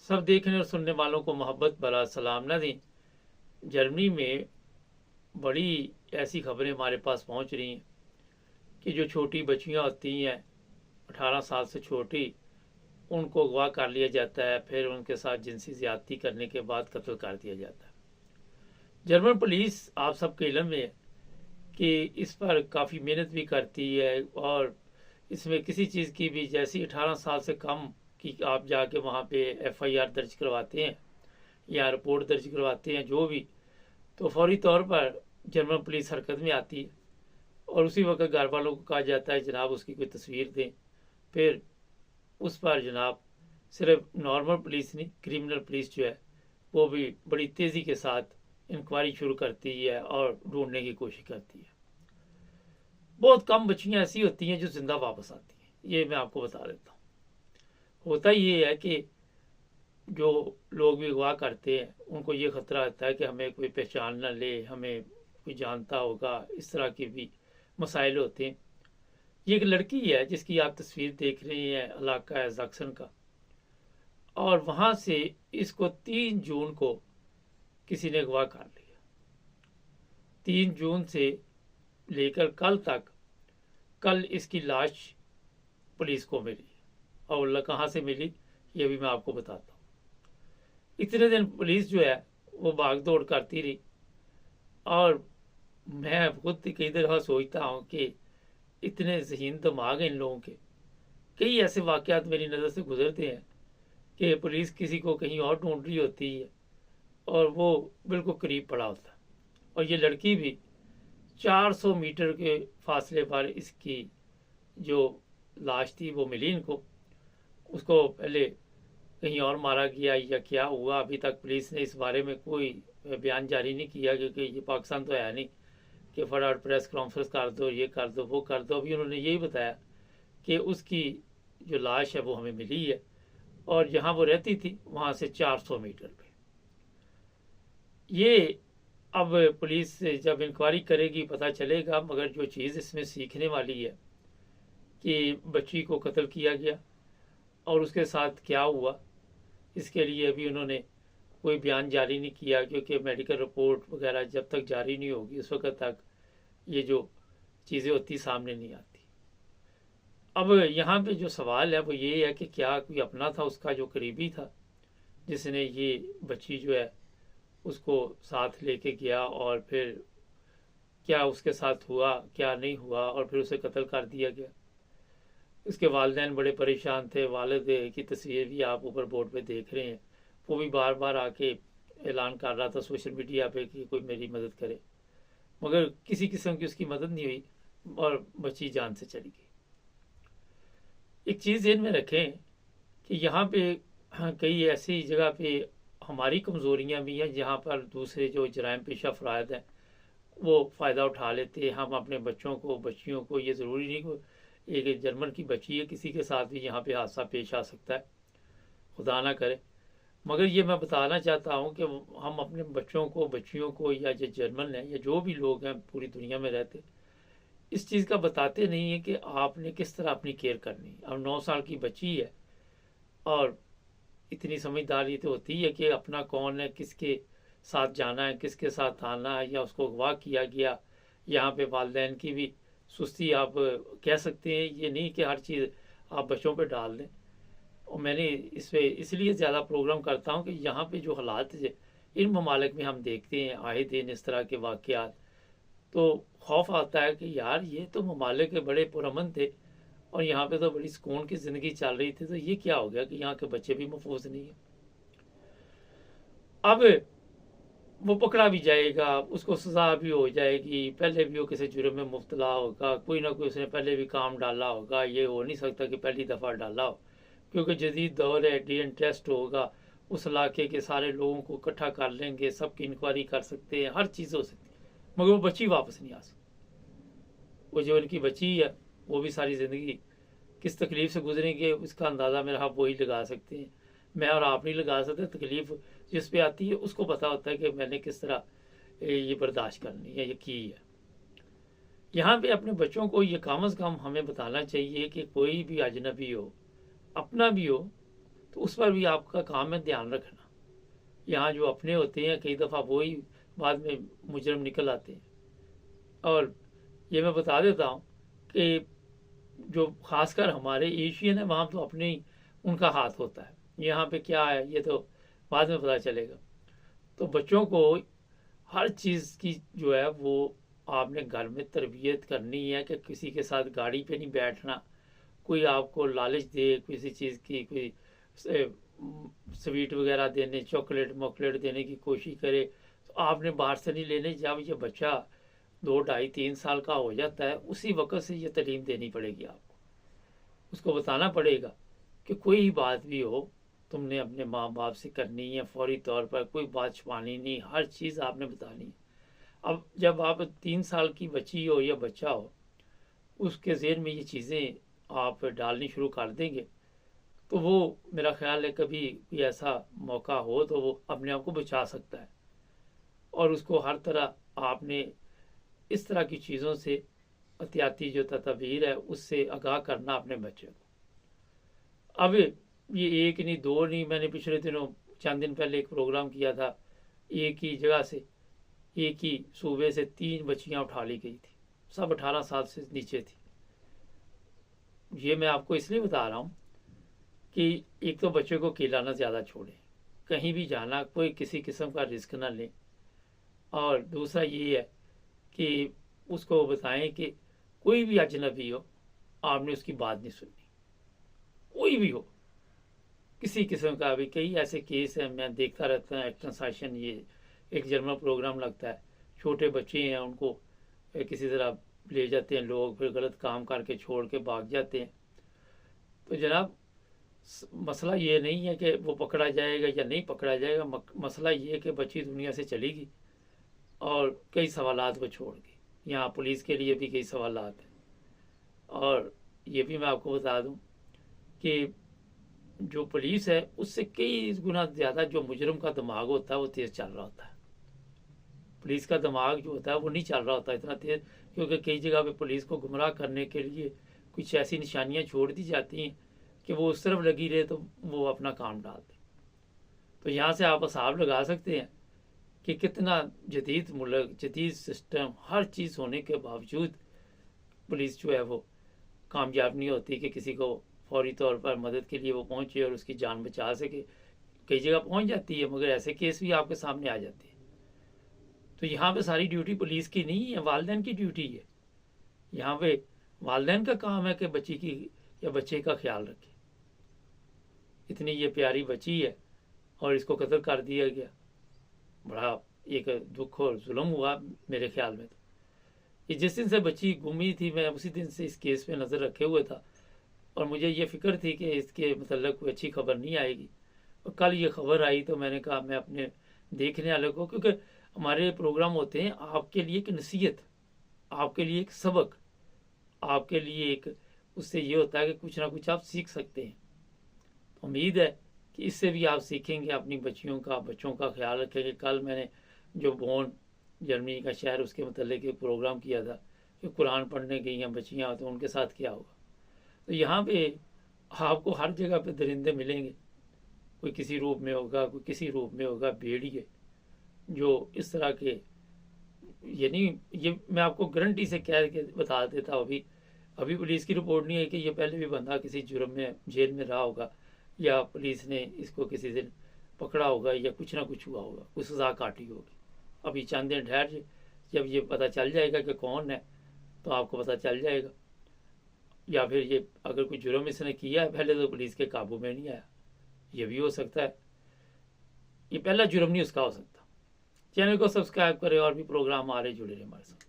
सब देखने और सुनने वालों को मोहब्बत भरा सलाम न दें। जर्मनी में बड़ी ऐसी खबरें हमारे पास पहुंच रही हैं कि जो छोटी बच्चियां होती हैं 18 साल से छोटी, उनको अगवा कर लिया जाता है, फिर उनके साथ जिनसी ज्यादती करने के बाद कत्ल कर दिया जाता है। जर्मन पुलिस, आप सबके इल्म में है कि इस पर काफ़ी मेहनत भी करती है और इसमें किसी चीज़ की भी, जैसी 18 साल से कम की आप जाके वहाँ पे FIR दर्ज करवाते हैं या रिपोर्ट दर्ज करवाते हैं जो भी, तो फौरी तौर पर जर्मन पुलिस हरकत में आती है और उसी वक्त घर वालों को कहा जाता है जनाब उसकी कोई तस्वीर दें। फिर उस पर जनाब सिर्फ नॉर्मल पुलिस नहीं, क्रिमिनल पुलिस जो है वो भी बड़ी तेज़ी के साथ इंक्वायरी शुरू करती है और ढूंढने की कोशिश करती है। बहुत कम बच्चियां ऐसी होती हैं जो जिंदा वापस आती हैं, ये मैं आपको बता देता हूँ। होता ये है कि जो लोग भी अगवा करते हैं उनको ये खतरा रहता है कि हमें कोई पहचान ना ले, हमें कोई जानता होगा, इस तरह के भी मसाइल होते हैं। ये एक लड़की है जिसकी आप तस्वीर देख रहे हैं, इलाका है जैक्सन का, और वहाँ से इसको 3 जून को किसी ने अगवा कर लिया। 3 जून से लेकर कल तक, कल इसकी लाश पुलिस को मिली और कहाँ से मिली ये भी मैं आपको बताता हूँ। इतने दिन पुलिस जो है वो भाग दौड़ करती रही और मैं खुद कई दफ़ा सोचता हूँ कि इतने ज़हीन दिमाग हैं इन लोगों के। कई ऐसे वाक़यात मेरी नज़र से गुजरते हैं कि पुलिस किसी को कहीं और ढूंढ रही होती है और वो बिल्कुल करीब पड़ा होता है। और ये लड़की भी 400 मीटर के फासले पर इसकी जो लाश थी वो मिली इनको। उसको पहले कहीं और मारा गया या क्या हुआ, अभी तक पुलिस ने इस बारे में कोई बयान जारी नहीं किया, क्योंकि ये पाकिस्तान तो है नहीं कि फटाफट प्रेस कॉन्फ्रेंस कर दो, ये कर दो, वो कर दो। अभी उन्होंने यही बताया कि उसकी जो लाश है वो हमें मिली है और जहाँ वो रहती थी वहाँ से 400 मीटर पे। ये अब पुलिस जब इंक्वायरी करेगी पता चलेगा, मगर जो चीज़ इसमें सीखने वाली है कि बच्ची को कत्ल किया गया और उसके साथ क्या हुआ, इसके लिए अभी उन्होंने कोई बयान जारी नहीं किया, क्योंकि मेडिकल रिपोर्ट वगैरह जब तक जारी नहीं होगी उस वक्त तक ये जो चीज़ें होती सामने नहीं आती। अब यहाँ पे जो सवाल है वो ये है कि क्या कोई अपना था उसका जो करीबी था जिसने ये बच्ची जो है उसको साथ लेके गया और फिर क्या उसके साथ हुआ, क्या नहीं हुआ, और फिर उसे कत्ल कर दिया गया। उसके वालिदैन बड़े परेशान थे। वालिद की तस्वीर भी आप ऊपर बोर्ड पे देख रहे हैं, वो भी बार बार आके ऐलान कर रहा था सोशल मीडिया पे कि कोई मेरी मदद करे, मगर किसी किस्म की उसकी मदद नहीं हुई और बच्ची जान से चली गई। एक चीज़ ध्यान में रखें कि यहाँ पे कई ऐसी जगह पे हमारी कमज़ोरियाँ भी हैं जहाँ पर दूसरे जो जराइम पेशा अफराद हैं वो फ़ायदा उठा लेते हैं। हम अपने बच्चों को, बच्चियों को, ये ज़रूरी नहीं कि एक जर्मन की बच्ची है, किसी के साथ भी यहाँ पे हादसा पेश आ सकता है, खुदा ना करे। मगर ये मैं बताना चाहता हूँ कि हम अपने बच्चों को, बच्चियों को, या जो जर्मन है या जो भी लोग हैं पूरी दुनिया में रहते, इस चीज़ का बताते नहीं है कि आपने किस तरह अपनी केयर करनी है। अब 9 साल की बच्ची है और इतनी समझदारी तो होती है कि अपना कौन है, किसके साथ जाना है, किसके साथ आना है, या उसको अगवा किया गया। यहाँ पे वालिदैन की भी सुस्ती आप कह सकते हैं, ये नहीं कि हर चीज़ आप बच्चों पे डाल दें। और मैंने इस पर इसलिए ज़्यादा प्रोग्राम करता हूँ कि यहाँ पे जो हालात इन ममालिक में हम देखते हैं आए दिन इस तरह के वाक़यात, तो खौफ आता है कि यार ये तो ममालिक के बड़े पुरअमन थे और यहाँ पे तो बड़ी सुकून की ज़िंदगी चल रही थी, तो ये क्या हो गया कि यहाँ के बच्चे भी महफूज नहीं है। अब वो पकड़ा भी जाएगा, उसको सज़ा भी हो जाएगी, पहले भी वो किसी जुर्म में मुब्तला होगा, कोई ना कोई उसने पहले भी काम डाला होगा। ये हो नहीं सकता कि पहली दफ़ा डाला हो, क्योंकि जदीद दौर है, DNA टेस्ट होगा, उस इलाके के सारे लोगों को इकट्ठा कर लेंगे, सबकी इंक्वायरी कर सकते हैं, हर चीज़ हो सकती है, मगर वो बच्ची वापस नहीं आ सकती। वो जो उनकी बच्ची है वो भी सारी ज़िंदगी किस तकलीफ़ से गुजरेंगे उसका अंदाज़ा मेरा आप वही लगा सकते हैं। मैं और आप नहीं लगा सकते। तकलीफ़ जिस पे आती है उसको पता होता है कि मैंने किस तरह ये बर्दाश्त करनी है, ये की है। यहाँ पे अपने बच्चों को ये कम अज़ कम हमें बताना चाहिए कि कोई भी अजनबी हो, अपना भी हो, तो उस पर भी आपका काम है ध्यान रखना। यहाँ जो अपने होते हैं कई दफ़ा वही बाद में मुजरम निकल आते हैं। और ये मैं बता देता हूँ कि जो खासकर हमारे एशियन है वहाँ तो अपने ही उनका हाथ होता है। यहाँ पे क्या है ये तो बाद में पता चलेगा। तो बच्चों को हर चीज़ की जो है वो आपने घर में तरबियत करनी है कि किसी के साथ गाड़ी पे नहीं बैठना, कोई आपको लालच दे किसी चीज़ की, कोई स्वीट वगैरह देने, चॉकलेट मॉकलेट देने की कोशिश करे तो आपने बाहर से नहीं लेने। जब ये बच्चा 2, 2.5, 3 साल का हो जाता है उसी वक्त से ये तालीम देनी पड़ेगी आपको। उसको बताना पड़ेगा कि कोई बात भी हो तुमने अपने माँ बाप से करनी है, फौरी तौर पर कोई बात छुपानी नहीं, हर चीज़ आपने बतानी है। अब जब आप 3 साल की बच्ची हो या बच्चा हो उसके ज़हन में ये चीज़ें आप डालनी शुरू कर देंगे तो वो मेरा ख्याल है कभी कोई ऐसा मौका हो तो वो अपने आप को बचा सकता है। और उसको हर तरह आपने इस तरह की चीज़ों से एहतियाती जो तदबीर है उससे आगाह करना अपने बच्चे को। अब ये एक नहीं दो नहीं, मैंने पिछले दिनों चंद दिन पहले एक प्रोग्राम किया था, एक ही जगह से एक ही सूबे से 3 बच्चियां उठा ली गई थी, सब 18 साल से नीचे थी। ये मैं आपको इसलिए बता रहा हूँ कि एक तो बच्चे को खिलाना ज़्यादा छोड़ें, कहीं भी जाना कोई किसी किस्म का रिस्क ना लें। और दूसरा ये है कि उसको बताएं कि कोई भी अजनबी हो आपने उसकी बात नहीं सुननी, कोई भी हो किसी किस्म का भी। कई ऐसे केस हैं मैं देखता रहता हूँ, एक्टर सेशन ये एक जर्मन प्रोग्राम लगता है, छोटे बच्चे हैं उनको किसी तरह ले जाते हैं लोग, फिर गलत काम करके छोड़ के भाग जाते हैं। तो जनाब मसला ये नहीं है कि वो पकड़ा जाएगा या नहीं पकड़ा जाएगा, मसला ये है कि बच्ची दुनिया से चलेगी और कई सवालात वो छोड़ गई। यहाँ पुलिस के लिए भी कई सवालात हैं। और ये भी मैं आपको बता दूं कि जो पुलिस है उससे कई गुना ज़्यादा जो मुजरम का दिमाग होता है वो तेज़ चल रहा होता है। पुलिस का दिमाग जो होता है वो नहीं चल रहा होता इतना तेज़, क्योंकि कई जगह पे पुलिस को गुमराह करने के लिए कुछ ऐसी निशानियाँ छोड़ दी जाती हैं कि वो उस तरफ लगी रहे तो वो अपना काम डाल दे। तो यहाँ से आप हिसाब लगा सकते हैं कि कितना जदीद मुल्क, जदीद सिस्टम, हर चीज़ होने के बावजूद पुलिस जो है वो कामयाब नहीं होती कि किसी को फौरी तौर पर मदद के लिए वो पहुँचे और उसकी जान बचा सके। कई जगह पहुँच जाती है मगर ऐसे केस भी आपके सामने आ जाते हैं। तो यहाँ पे सारी ड्यूटी पुलिस की नहीं है, वालिदैन की ड्यूटी है। यहाँ पे वालिदैन का काम है कि बच्ची की या बच्चे का ख्याल रखे। इतनी ये प्यारी बच्ची है और इसको कत्ल कर दिया गया, बड़ा एक दुख और जुल्म हुआ मेरे ख्याल में। तो ये जिस दिन से बच्ची गुमी थी मैं उसी दिन से इस केस पे नज़र रखे हुए था और मुझे ये फिक्र थी कि इसके मतलब कोई अच्छी खबर नहीं आएगी। और कल ये खबर आई तो मैंने कहा मैं अपने देखने वाले को, क्योंकि हमारे प्रोग्राम होते हैं आपके लिए एक नसीहत, आपके लिए एक सबक, आपके लिए एक, उससे ये होता है कि कुछ ना कुछ आप सीख सकते हैं। तो उम्मीद है कि इससे भी आप सीखेंगे, अपनी बच्चियों का बच्चों का ख्याल रखेंगे। कल मैंने जो बोन जर्मनी का शहर उसके मतलब एक प्रोग्राम किया था कि कुरान पढ़ने गई हैं बच्चियाँ, तो उनके साथ क्या होगा। तो यहाँ पे आपको हर जगह पे दरिंदे मिलेंगे, कोई किसी रूप में होगा, कोई किसी रूप में होगा, भेड़िए जो इस तरह के, ये नहीं, ये मैं आपको गारंटी से कह के बता देता हूँ। अभी पुलिस की रिपोर्ट नहीं है कि ये पहले भी बंदा किसी जुर्म में जेल में रहा होगा या पुलिस ने इसको किसी दिन पकड़ा होगा या कुछ ना कुछ हुआ होगा, कुछ सजा काटी होगी। अभी चंद दिन ठहर, जब ये पता चल जाएगा कि कौन है तो आपको पता चल जाएगा। या फिर ये अगर कोई जुर्म इसने किया है पहले तो पुलिस के काबू में नहीं आया, ये भी हो सकता है। ये पहला जुर्म नहीं उसका हो सकता। चैनल को सब्सक्राइब करें और भी प्रोग्राम आ रहे जुड़े रहे हमारे साथ।